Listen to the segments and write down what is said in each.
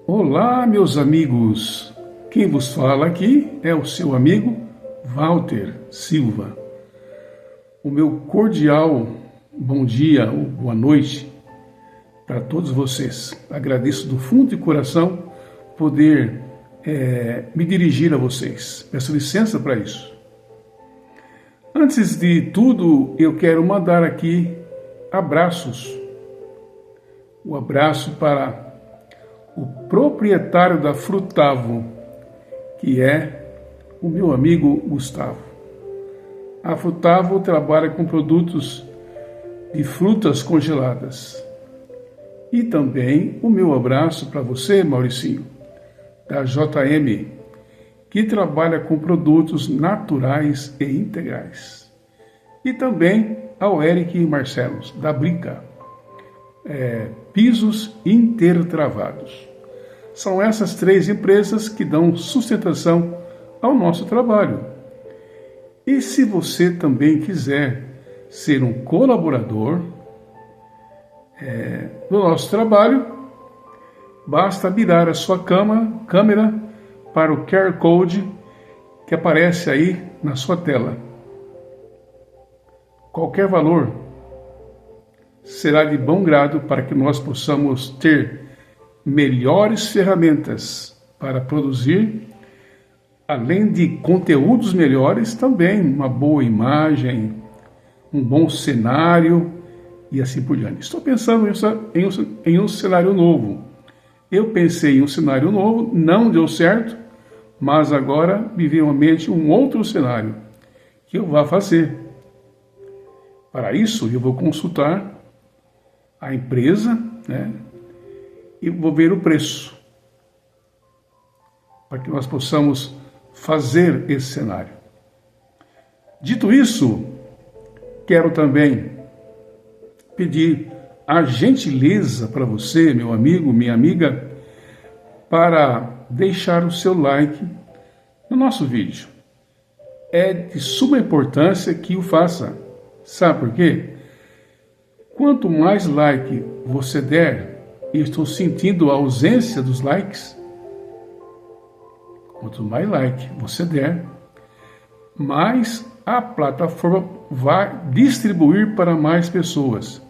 Olá, meus amigos. Quem vos fala aqui é o seu amigo Walter Silva. O meu cordial bom dia ou boa noite para todos vocês. Agradeço do fundo de coração poder me dirigir a vocês. Peço licença para isso. Antes de tudo, eu quero mandar aqui abraços. Um abraço para o proprietário da Frutavo, que é o meu amigo Gustavo. A Frutavo trabalha com produtos de frutas congeladas. E também o meu abraço para você, Mauricinho, da JM, que trabalha com produtos naturais e integrais. E também ao Eric e Marcelos, da Brica, pisos intertravados. São essas três empresas que dão sustentação ao nosso trabalho. E se você também quiser ser um colaborador do nosso trabalho, basta virar a sua câmera para o QR Code que aparece aí na sua tela. Qualquer valor será de bom grado para que nós possamos ter melhores ferramentas para produzir, além de conteúdos melhores, também uma boa imagem, um bom cenário e assim por diante. Estou pensando em um cenário novo. Eu pensei em um cenário novo, não deu certo, mas agora me veio à mente um outro cenário que eu vou fazer. Para isso, eu vou consultar a empresa, e vou ver o preço, para que nós possamos fazer esse cenário. Dito isso, quero também pedir a gentileza para você, meu amigo, minha amiga, para deixar o seu like no nosso vídeo. É de suma importância que o faça. Sabe por quê? Quanto mais like você der, e estou sentindo a ausência dos likes, quanto mais like você der, mais a plataforma vai distribuir para mais pessoas.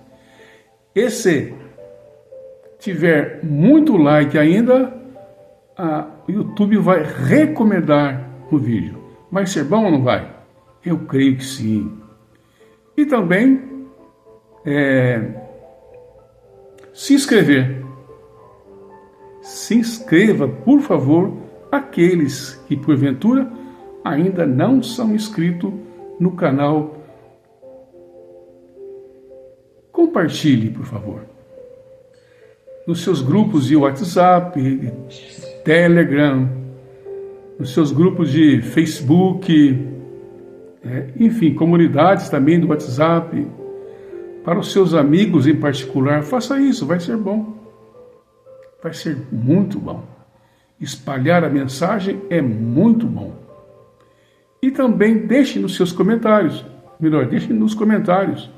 E se tiver muito like ainda, o YouTube vai recomendar o vídeo. Vai ser bom ou não vai? Eu creio que sim. E também se inscrever. Se inscreva, por favor, aqueles que porventura ainda não são inscritos no canal. Compartilhe, por favor, nos seus grupos de WhatsApp, Telegram, nos seus grupos de Facebook, enfim, comunidades também do WhatsApp, para os seus amigos em particular. Faça isso, vai ser bom. Vai ser muito bom. Espalhar a mensagem é muito bom. E também deixe nos seus comentários, deixe nos comentários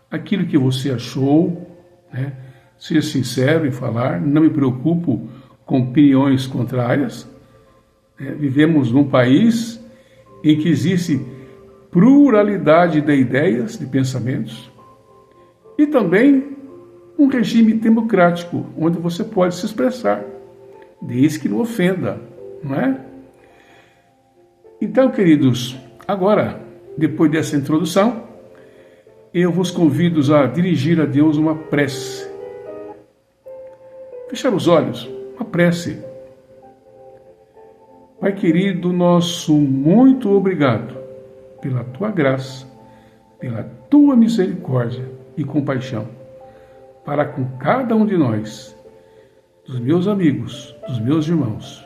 aquilo que você achou, Seja sincero em falar, não me preocupo com opiniões contrárias. Vivemos num país em que existe pluralidade de ideias, de pensamentos, e também um regime democrático, onde você pode se expressar, desde que não ofenda, não é? Então, queridos, agora, depois dessa introdução, eu vos convido a dirigir a Deus uma prece. Fechar os olhos, uma prece. Pai querido nosso, muito obrigado pela tua graça, pela tua misericórdia e compaixão para com cada um de nós, dos meus amigos, dos meus irmãos.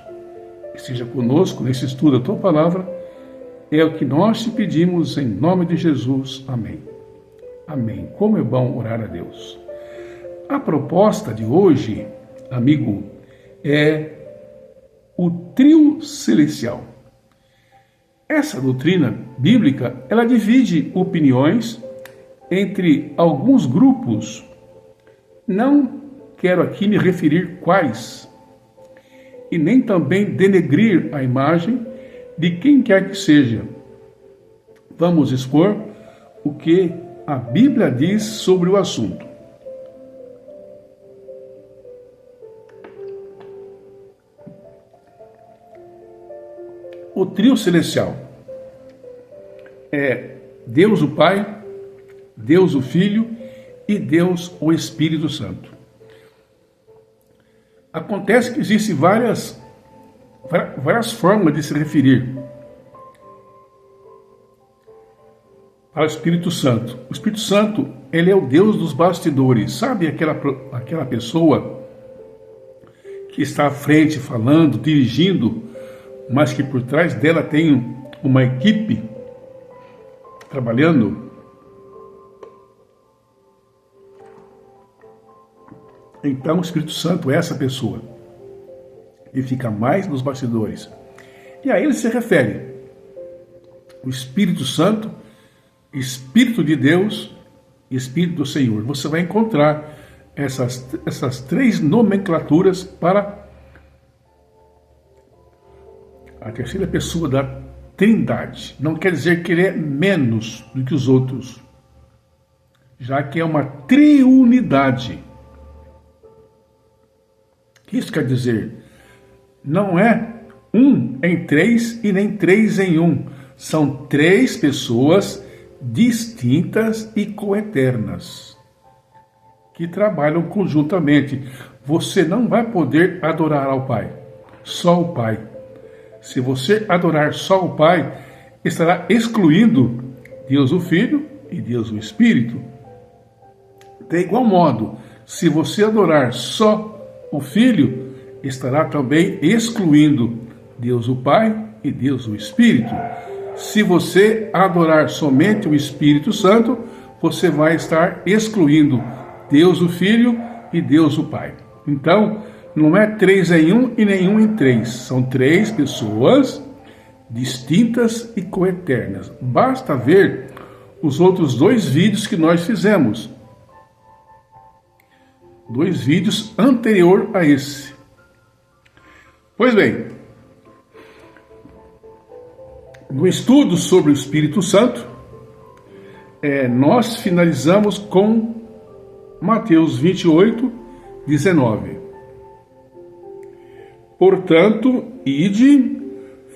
Esteja conosco nesse estudo da tua palavra, é o que nós te pedimos em nome de Jesus. Amém. Amém. Como é bom orar a Deus. A proposta de hoje, amigo, é o trio celestial. Essa doutrina bíblica, ela divide opiniões entre alguns grupos. Não quero aqui me referir quais, e nem também denegrir a imagem de quem quer que seja. Vamos expor o que a Bíblia diz sobre o assunto. O trio celestial é Deus o Pai, Deus o Filho e Deus o Espírito Santo. Acontece que existem várias formas de se referir ao Espírito Santo. O Espírito Santo, ele é o Deus dos bastidores. Sabe aquela pessoa que está à frente falando, dirigindo, mas que por trás dela tem uma equipe trabalhando? Então o Espírito Santo é essa pessoa. E fica mais nos bastidores. E a ele se refere o Espírito Santo, Espírito de Deus e Espírito do Senhor. Você vai encontrar essas três nomenclaturas para a terceira pessoa da Trindade. Não quer dizer que ele é menos do que os outros, já que é uma triunidade. O que isso quer dizer? Não é um em três e nem três em um. São três pessoas distintas e coeternas que trabalham conjuntamente. Você não vai poder adorar ao Pai, só o Pai. Se você adorar só o Pai, estará excluindo Deus o Filho e Deus o Espírito. De igual modo, se você adorar só o Filho, estará também excluindo Deus o Pai e Deus o Espírito. Se você adorar somente o Espírito Santo, você vai estar excluindo Deus o Filho e Deus o Pai. Então, não é três em um e nenhum em três. São três pessoas distintas e coeternas. Basta ver os outros dois vídeos que nós fizemos. 2 vídeos anterior a esse. Pois bem, no estudo sobre o Espírito Santo, nós finalizamos com Mateus 28, 19. Portanto, ide,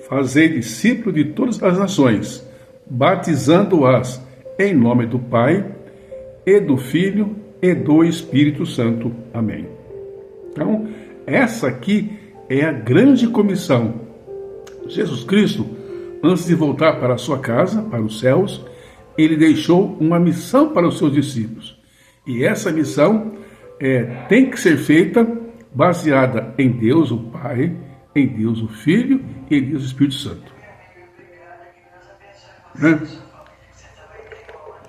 fazei discípulo de todas as nações, batizando-as em nome do Pai, e do Filho, e do Espírito Santo. Amém. Então, essa aqui é a grande comissão. Jesus Cristo, antes de voltar para a sua casa, para os céus, ele deixou uma missão para os seus discípulos. E essa missão tem que ser feita baseada em Deus o Pai, em Deus o Filho e em Deus o Espírito Santo. Vou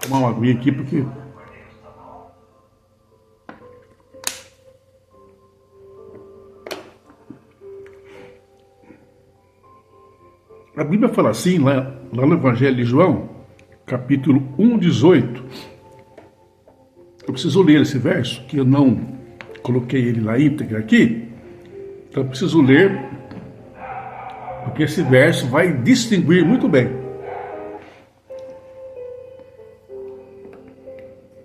tomar uma aguinha aqui porque... A Bíblia fala assim, lá no Evangelho de João, capítulo 1, 18. Eu preciso ler esse verso, que eu não coloquei ele lá íntegra aqui. Então eu preciso ler, porque esse verso vai distinguir muito bem.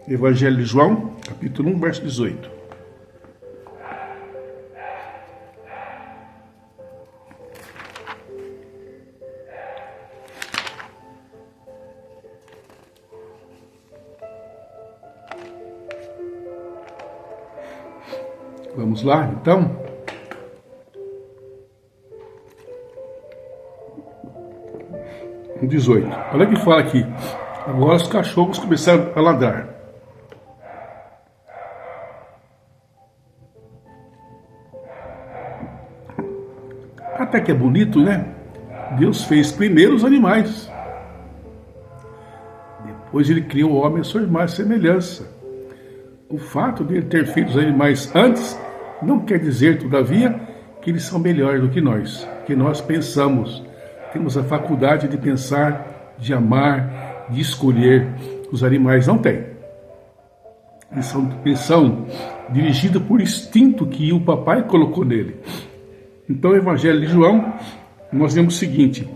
Evangelho de João, capítulo 1, verso 18. Vamos lá, então. O 18. Olha o que fala aqui. Agora os cachorros começaram a ladrar. Até que é bonito, né? Deus fez primeiro os animais. Depois ele criou o homem à sua imagem e semelhança. O fato de ele ter feito os animais antes não quer dizer, todavia, que eles são melhores do que nós. Que nós pensamos, temos a faculdade de pensar, de amar, de escolher. Os animais não têm. Eles são dirigidos por instinto que o papai colocou nele. Então, no Evangelho de João, nós vemos o seguinte: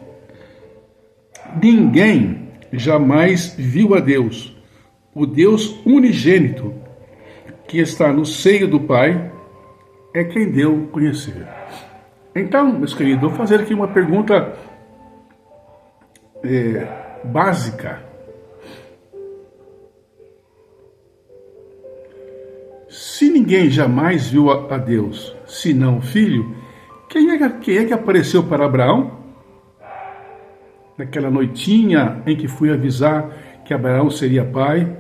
ninguém jamais viu a Deus, o Deus unigênito, que está no seio do Pai, é quem deu conhecer. Então, meus queridos, vou fazer aqui uma pergunta básica. Se ninguém jamais viu a Deus, senão o Filho, quem é que apareceu para Abraão? Naquela noitinha em que fui avisar que Abraão seria pai,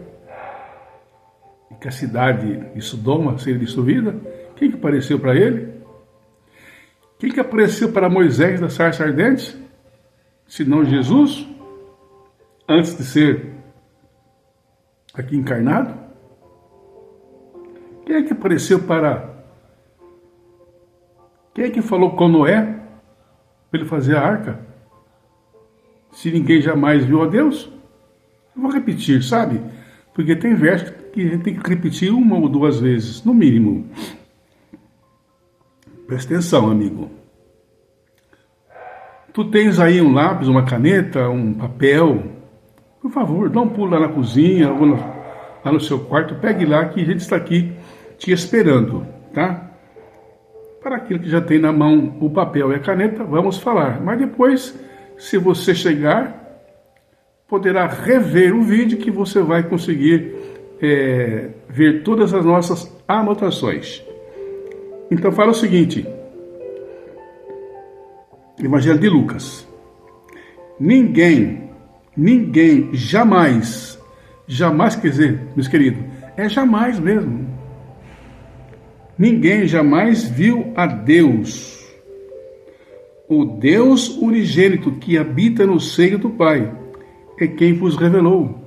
e que a cidade de Sodoma seria destruída, quem que apareceu para ele? Quem que apareceu para Moisés da sarça ardente? Senão Jesus, antes de ser aqui encarnado? Quem é que apareceu para... Quem é que falou com Noé para ele fazer a arca? Se ninguém jamais viu a Deus? Eu vou repetir, sabe? Porque tem verso que a gente tem que repetir uma ou duas vezes, no mínimo. Presta atenção, amigo. Tu tens aí um lápis, uma caneta, um papel. Por favor, dá um pulo lá na cozinha, ou lá no seu quarto, pegue lá que a gente está aqui te esperando, tá? Para aquilo que já tem na mão o papel e a caneta, vamos falar. Mas depois, se você chegar, poderá rever o vídeo que você vai conseguir ver todas as nossas anotações. Então fala o seguinte, Evangelho de Lucas: ninguém jamais quer dizer, meus queridos, é jamais mesmo, ninguém jamais viu a Deus, o Deus unigênito que habita no seio do Pai, é quem vos revelou.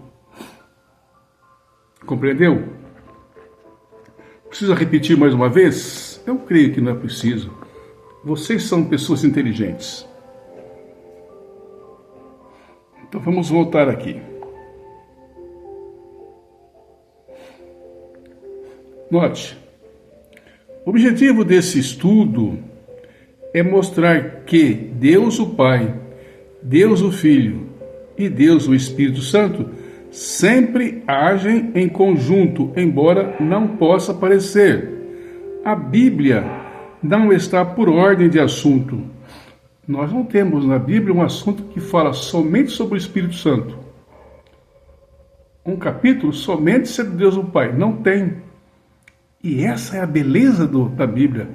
Compreendeu? Precisa repetir mais uma vez? Eu creio que não é preciso. Vocês são pessoas inteligentes. Então vamos voltar aqui. Note, o objetivo desse estudo é mostrar que Deus o Pai, Deus o Filho e Deus o Espírito Santo sempre agem em conjunto, embora não possa parecer. A Bíblia não está por ordem de assunto. Nós não temos na Bíblia um assunto que fala somente sobre o Espírito Santo. Um capítulo somente sobre Deus o Pai. Não tem. E essa é a beleza da Bíblia.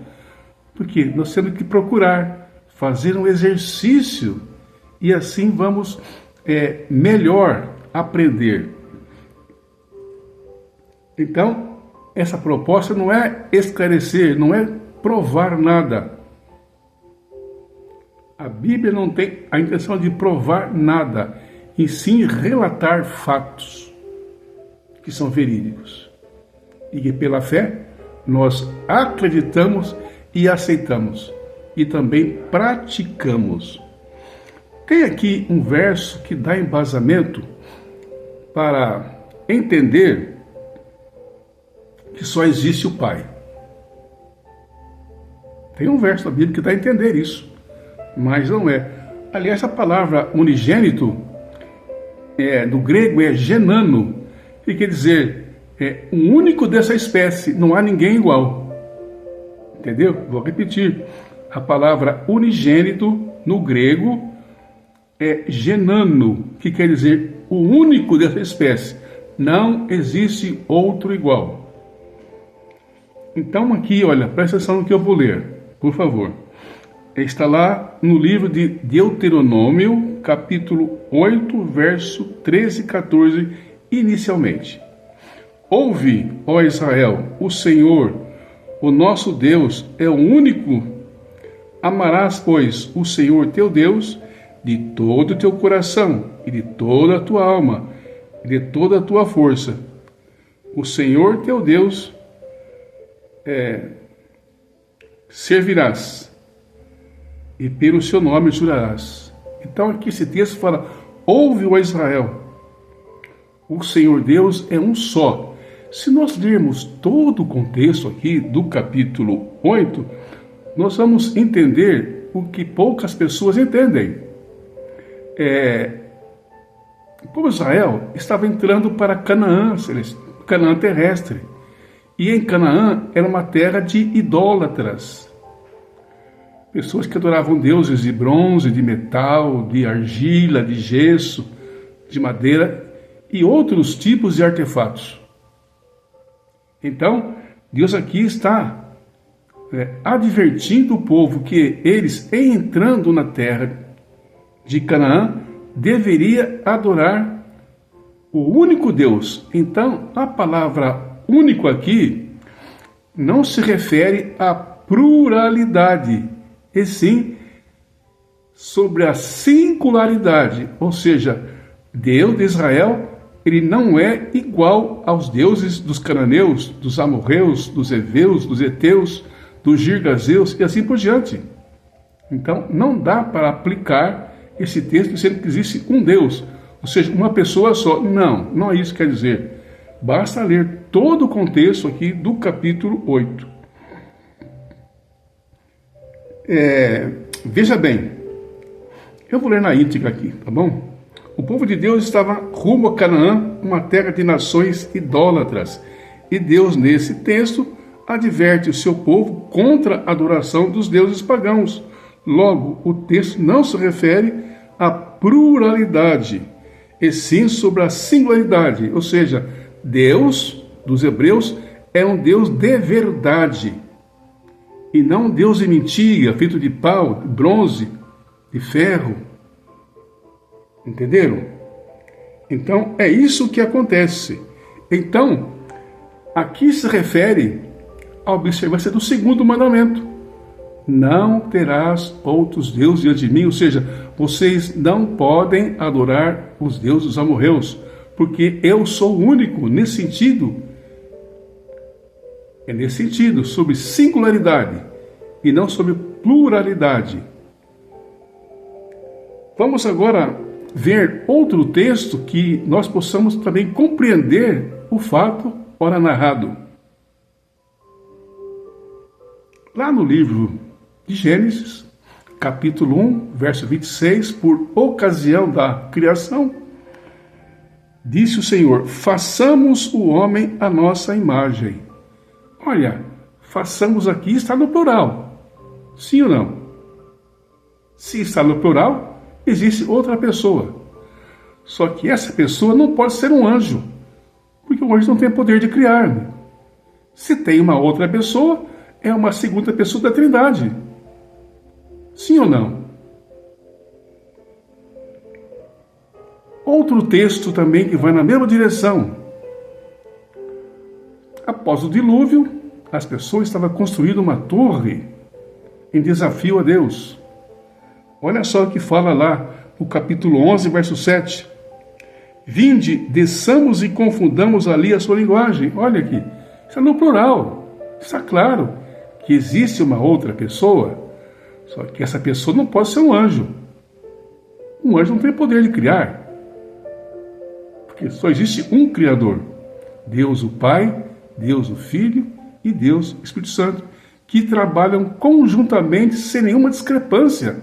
Porque nós temos que procurar fazer um exercício e assim vamos melhor aprender. Então, essa proposta não é esclarecer, não é provar nada. A Bíblia não tem a intenção de provar nada, e sim relatar fatos que são verídicos. E que pela fé nós acreditamos e aceitamos, e também praticamos. Tem aqui um verso que dá embasamento para entender que só existe o Pai. Tem um verso da Bíblia que dá a entender isso, mas não é. Aliás, a palavra unigênito, do grego é genano, que quer dizer, um único dessa espécie, não há ninguém igual. Entendeu? Vou repetir. A palavra unigênito, no grego, é genano, que quer dizer o único dessa espécie. Não existe outro igual. Então aqui, olha, presta atenção no que eu vou ler, por favor. Está lá no livro de Deuteronômio, capítulo 8, verso 13 e 14, inicialmente. Ouve, ó Israel, o Senhor, o nosso Deus, é o único. Amarás, pois, o Senhor teu Deus de todo o teu coração e de toda a tua alma e de toda a tua força. O Senhor teu Deus servirás e pelo seu nome jurarás. Então aqui esse texto fala: ouve, ó Israel, o Senhor Deus é um só. Se nós lermos todo o contexto aqui do capítulo 8, nós vamos entender o que poucas pessoas entendem. O povo de Israel estava entrando para Canaã, Canaã terrestre. E em Canaã era uma terra de idólatras. Pessoas que adoravam deuses de bronze, de metal, de argila, de gesso, de madeira e outros tipos de artefatos. Então, Deus aqui está advertindo o povo que eles, entrando na terra de Canaã, deveria adorar o único Deus. Então, a palavra único aqui não se refere à pluralidade, e sim sobre a singularidade, ou seja, Deus de Israel, ele não é igual aos deuses dos cananeus, dos amorreus, dos heveus, dos heteus, dos girgazeus e assim por diante. Então, não dá para aplicar esse texto dizendo que existe um Deus, ou seja, uma pessoa só. Não é isso que quer dizer. Basta ler todo o contexto aqui do capítulo 8. Veja bem, eu vou ler na íntegra aqui, tá bom? O povo de Deus estava rumo a Canaã, uma terra de nações idólatras. E Deus, nesse texto, adverte o seu povo contra a adoração dos deuses pagãos. Logo, o texto não se refere à pluralidade, e sim sobre a singularidade. Ou seja, Deus, dos hebreus, é um Deus de verdade. E não um Deus de mentira, feito de pau, de bronze, de ferro. Entenderam? Então, é isso que acontece. Então, aqui se refere à observância do segundo mandamento. Não terás outros deuses diante de mim, ou seja, vocês não podem adorar os deuses dos amorreus, porque eu sou o único. Nesse sentido, sobre singularidade e não sobre pluralidade. Vamos agora ver outro texto que nós possamos também compreender o fato ora narrado. Lá no livro de Gênesis, capítulo 1, verso 26, por ocasião da criação, disse o Senhor: façamos o homem à nossa imagem. Olha, façamos aqui está no plural. Sim ou não? Se está no plural, existe outra pessoa. Só que essa pessoa não pode ser um anjo, porque o anjo não tem poder de criar. Se tem uma outra pessoa, é uma segunda pessoa da Trindade. Sim ou não? Outro texto também que vai na mesma direção. Após o dilúvio, as pessoas estavam construindo uma torre em desafio a Deus. Olha só o que fala lá no capítulo 11, verso 7. Vinde, desçamos e confundamos ali a sua linguagem. Olha aqui, isso é no plural. Está claro que existe uma outra pessoa, só que essa pessoa não pode ser um anjo. Um anjo não tem poder de criar, porque só existe um Criador. Deus o Pai, Deus o Filho e Deus o Espírito Santo, que trabalham conjuntamente sem nenhuma discrepância.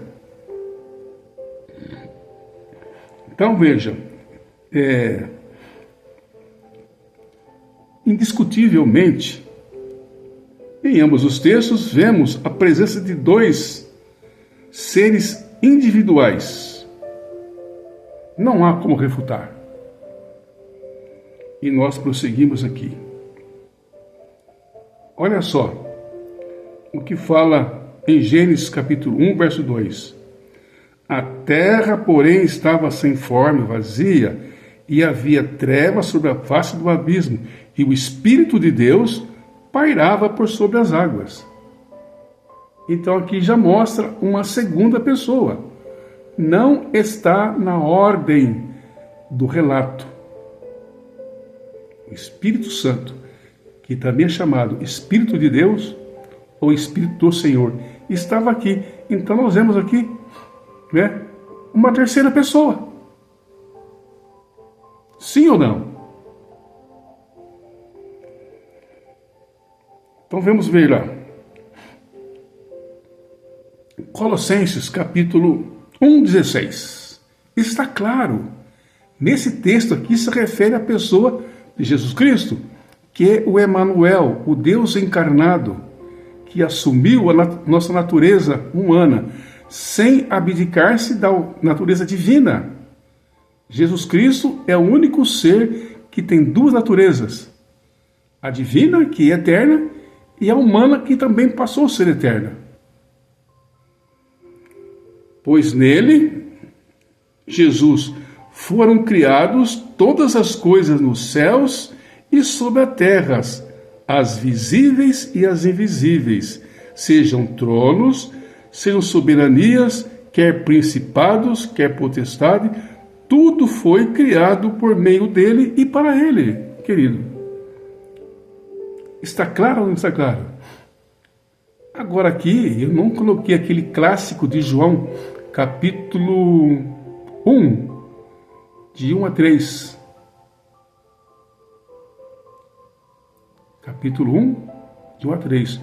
Então veja, indiscutivelmente, em ambos os textos, vemos a presença de dois seres individuais. Não há como refutar. E nós prosseguimos aqui. Olha só o que fala em Gênesis capítulo 1, verso 2. A terra, porém, estava sem forma, vazia, e havia trevas sobre a face do abismo, e o Espírito de Deus pairava por sobre as águas. Então aqui já mostra uma segunda pessoa. Não está na ordem do relato. O Espírito Santo, que também é chamado Espírito de Deus ou Espírito do Senhor, estava aqui. Então nós vemos aqui uma terceira pessoa. Sim ou não? Então vamos ver lá. Colossenses, capítulo 1:16. Está claro, nesse texto aqui se refere à pessoa de Jesus Cristo, que é o Emanuel, o Deus encarnado, que assumiu a nossa natureza humana, sem abdicar-se da natureza divina. Jesus Cristo é o único ser que tem duas naturezas: a divina, que é eterna, e a humana, que também passou a ser eterna. Pois nele, Jesus, foram criados todas as coisas nos céus e sobre a terra, as visíveis e as invisíveis, sejam tronos, sejam soberanias, quer principados, quer potestade, tudo foi criado por meio dele e para ele, querido. Está claro ou não está claro? Agora aqui, eu não coloquei aquele clássico de João, capítulo 1, de 1 a 3. Capítulo 1, de 1 a 3.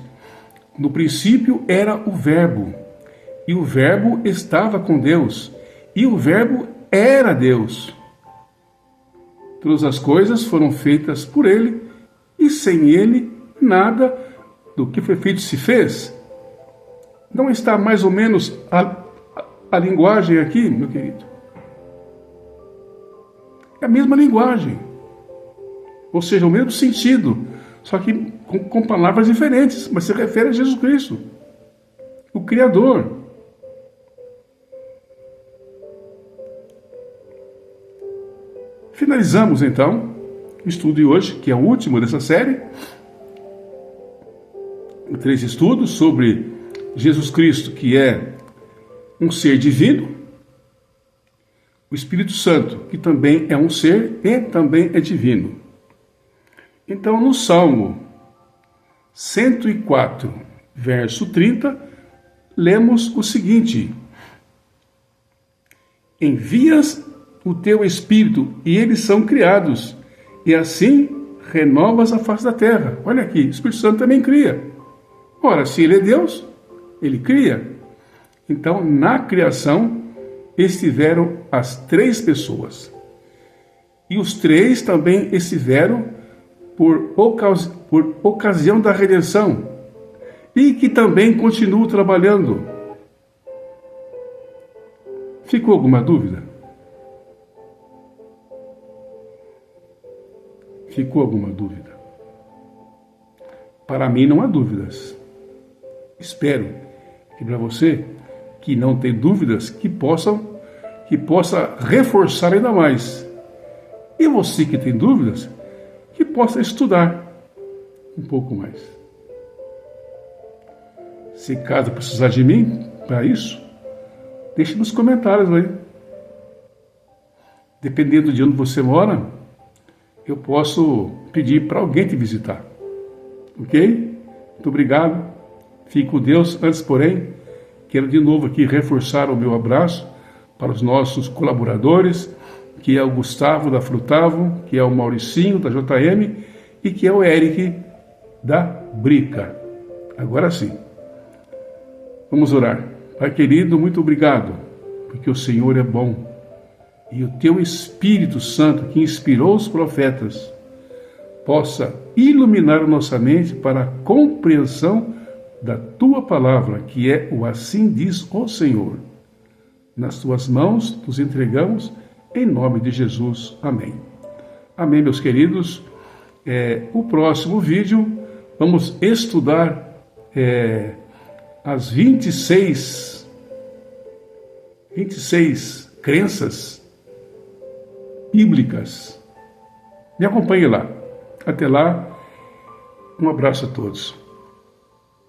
No princípio era o Verbo, e o Verbo estava com Deus, e o Verbo era Deus. Todas as coisas foram feitas por ele, e sem ele nada do que foi feito se fez. Não está mais ou menos a linguagem aqui, meu querido? É a mesma linguagem, ou seja, o mesmo sentido, só que com palavras diferentes, mas se refere a Jesus Cristo, o Criador. Finalizamos então o estudo de hoje, que é o último dessa série. 3 estudos sobre Jesus Cristo, que é um ser divino, o Espírito Santo, que também é um ser e também é divino. Então, no Salmo 104, verso 30, lemos o seguinte: envias o teu Espírito e eles são criados, e assim renovas a face da terra. Olha aqui, o Espírito Santo também cria. Ora, se ele é Deus, ele cria. Então, na criação, estiveram as 3 pessoas. E os 3 também estiveram por ocasião da redenção. E que também continuam trabalhando. Ficou alguma dúvida? Ficou alguma dúvida? Para mim não há dúvidas. Espero que para você, que não tem dúvidas, que possa reforçar ainda mais. E você que tem dúvidas, que possa estudar um pouco mais. Se caso precisar de mim para isso, deixe nos comentários aí. Dependendo de onde você mora, eu posso pedir para alguém te visitar. Ok? Muito obrigado. Fique com Deus. Antes, porém, quero de novo aqui reforçar o meu abraço para os nossos colaboradores, que é o Gustavo da Frutavo, que é o Mauricinho da JM e que é o Eric da Brica. Agora sim. Vamos orar. Pai querido, muito obrigado, porque o Senhor é bom. E o teu Espírito Santo, que inspirou os profetas, possa iluminar a nossa mente para a compreensão da tua palavra, que é o assim diz o Senhor. Nas tuas mãos nos entregamos, em nome de Jesus. Amém. Amém, meus queridos. O próximo vídeo, vamos estudar as 26 crenças bíblicas. Me acompanhe lá. Até lá, um abraço a todos.